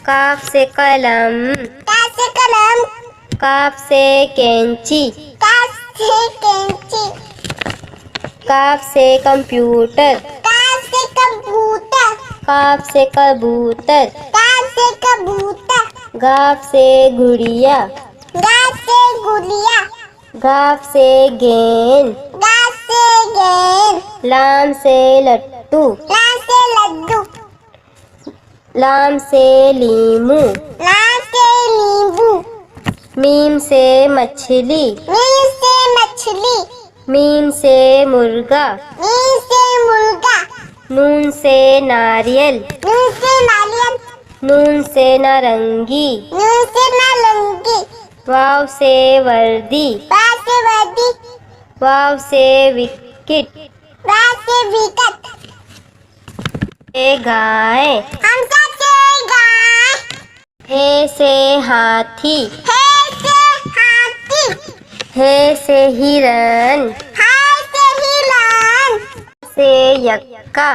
काफ से कलम, काफ से कलम, काफ से कैंची, काफ से कैंची, काफ से कंप्यूटर, काफ से कंप्यूटर, काफ से कबूतर, काफ से कबूतर, गाफ से गुड़िया, गाफ से गुड़िया, गाफ से गेंद, गाफ से गेंद, लाम से लट्टू, लाम से लड्डू, लाम से लीमू, लाम से नींबू, मीम से मछली, मीम से मछली, मीम से मुर्गा, मीम से मुर्गा, नून से नारियल, नून से नारियल, नून से नारंगी, नून से नारंगी, वाव से वर्दी, वाव से वर्दी, वाव से विकेट, वाव से विकेट, से गाय, हमजा से गाय, हे से हाथी, हे से हाथी, हे से हिरन, हाय से हिरण, से यक्का,